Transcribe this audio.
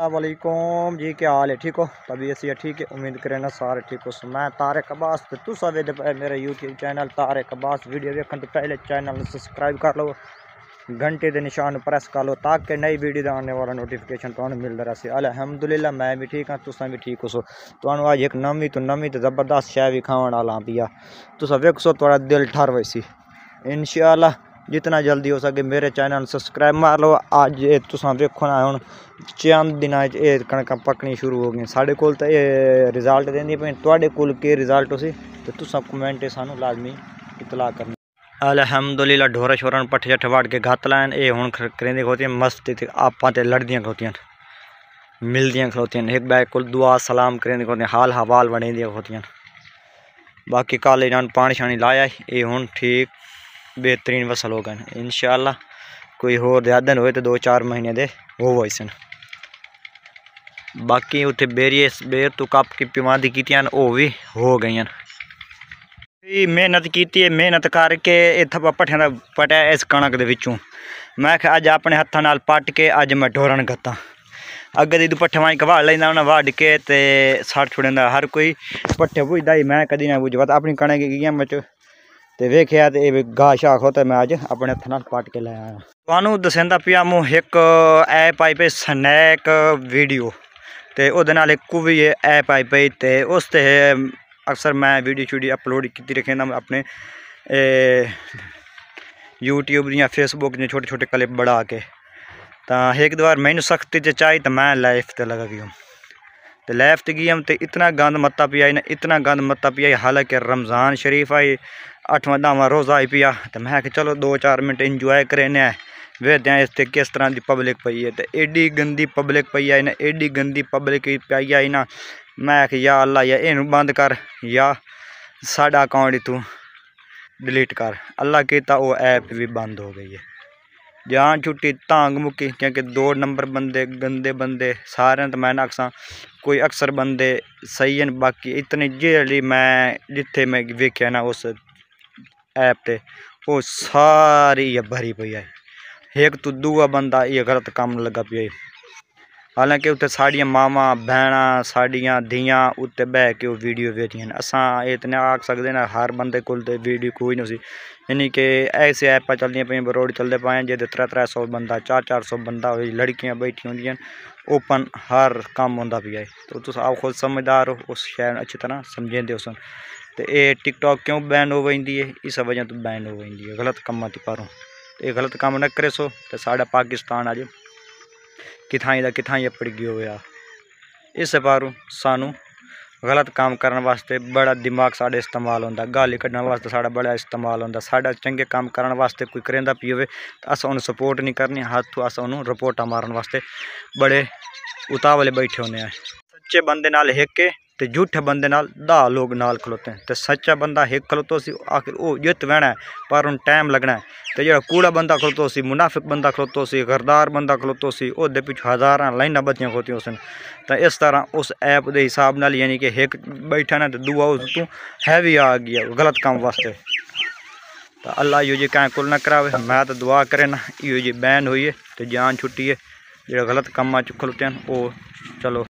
वालेकुम जी, क्या हाल है? ठीक हो? तबीयत से ठीक है? उम्मीद करें ना सारे ठीक हो। मैं तारिक अब्बास तो तुसा वेद मेरा YouTube channel Tariq Abbas video देखने तो पहले चैनल सब्सक्राइब कर लो, घंटे के निशान प्रेस कर लो ताकि नई वीडियो का आने वाला नोटिफिकेशन तो मिलता रहे। अल्हम्दुलिल्लाह मैं भी ठीक हाँ, तुसा भी ठीक हो सो। तो आज एक नवी तो जबरदस्त शै भी खाने वाला पिया, तुसा वेखो थोड़ा दिल ठर वैसी। इंशाअल्लाह जितना जल्दी हो सके मेरे चैनल सब्सक्राइब मार लो। अज तुसा वेखो ना हुण चंद दिन कणक पकनी शुरू हो गई। साढ़े कोल तो ये रिजल्ट देंदी पे, तुहाडे कोल के रिजल्ट हो सी तो तुसा कमेंट सानू लाजमी इतला करनी। अल्हम्दुलिल्लाह ढोरा शोरा पट्ठे शट्ठे वाड़ के गत्त लाइन ये हुण करेंदी खलोतियां मस्त आपां ते लड़दियां खलोतियां, मिलदियां खलोतियां, एक बैग को दुआ सलाम करेंदी खलोतियां, हाल हवाल वणेंदियां खलोतियां। बाकी कल इन्होंने पानी शानी लाया ये हुण ठीक बेहतरीन फसल हो गए। इंशाअल्लाह कोई होर ज़्यादा होए तो 2-4 महीने दे हो वैसन। बाकी उत्थे बेरिए बेर तो कप की पिमादी की वो भी हो गई। मेहनत की मेहनत करके इतना पट्ठियां का पटा इस कणक दे विचों मैं अज अपने हत्थां नाल पट के अज मैं ढोरन गत्ता। अगे दी पट्ठे माई कवाड़ लेंदा उन्हें वाड़ के ते सट छुड़ेंदा। हर कोई पट्ठे पुजदा ही, मैं कदी ना पुज अपनी कणक की मच ते वेख्या ते घाह शाह खोता मैं अज अपने हत्थां नाल पट के लै आया। तुहानू दसेंदा पिया मूं एक ऐप आई पे स्नैक वीडियो ते ओहदे नाल एक भी ऐप आई पई ते उस ते अक्सर मैं वीडियो शूडियो अपलोड की रखेंदा अपने यूट्यूब या फेसबुक दी छोटे छोटे क्लिप बढ़ा के। तो एक बार मैंने सख्ती च चाहिए तो मैं लाइफ ते लगा गया तो लाइफ ते गया तो इतना गंद मत्ता पिया ना, इतना गंद मत्ता पिया। हालांकि रमज़ान शरीफ आई 8वां 10वां रोज़ा आई पिया तो मैं चलो 2-4 मिनट इंजॉय करें वेखते हैं इस किस तरह की पब्लिक पई है। तो एडी गंदी पब्लिक पई आई ना, एडी गंदी पब्लिक पई आई ना। मैं या अल्लाह या इनू बंद कर या साडा अकाउंट तू डिलीट कर। अल्लाह किया वो ऐप भी बंद हो गई है। जान छुट्टी धांग मुक्की क्योंकि 2 नंबर बंदे गंदे बंदे सारे तो मैं आखसा कोई अक्सर बंदे सही हैं। बाकी इतनी जेह्ड़ी मैं जिथे मैं वेख्या ना उस ऐप ते वो सारी भरी पई है। एक तो दूआ बंदा ये गलत काम लगा पिया। हालांकि उत्ते साड़ियाँ मावां भैन साड़ियाँ धियाँ उत्ते बह के वीडियो वेखियां। असां इतने आख सकते ना हर बंदे कोल ते वीडियो कोई नहीं सी, यानी कि ऐसे ऐपां चलदियां पेइयां रोड चलते पाए जिहदे 300 बंदा 400 बंदा लड़कियां बैठी होंदियां ओपन हर कम होंदा पिया। तो तुस आप खुद समझदार हो उस शहर अच्छी तरह समझेंदे हो सन। तो ये टिकटॉक क्यों बैन हो वही है, इस वजह तो बैन हो वही है गलत कम्मां ती पारों। ये गलत काम न करे सो तो साडा पाकिस्तान अज किथाई दा किथाई अपड़ गया होया। इस पारों सानू गलत काम करने वास्ते बड़ा दिमाग साढ़े इस्तेमाल होंदा, गाली कढ़ने वास्ते साढ़ा बड़ा इस्तेमाल होंदा। साढ़ा चंगे काम करने वास्ते कोई करेंदा पी होवे तो अस उन्हें सपोर्ट नहीं करनी, हाथ अस उन्होंने रिपोर्टा मारन वास्ते बड़े उतावले बैठे होने हैं। सच्चे बंदे नाल हिक ते झूठे बंदे नाल 10 लोग नाल खलोते हैं। तो सच्चा बंदा हिक खलोतो सी आखिर वो जित बहना है पर उन टाइम लगना है। तो जो कूड़ा बंदा खलोतो सी, मुनाफिक बंदा खलोतो सी, गरदार बंदा खलोतो सी, ओहदे पिछू हज़ारां लाइनां बत्तियां खलोतियां सन। तो इस तरह उस ऐप के हिसाब नाल यानी कि हिक बैठा ना तो दूआ उस तू हैवी आ गया गलत काम वास्ते। तो अल्लाह इो जी कैं कुल ना करावे। मैं तो दुआ करे ना इो जी बैन हुई है तो जान छुट्टी है जो गलत कम्मा च खलोते हैं वो चलो।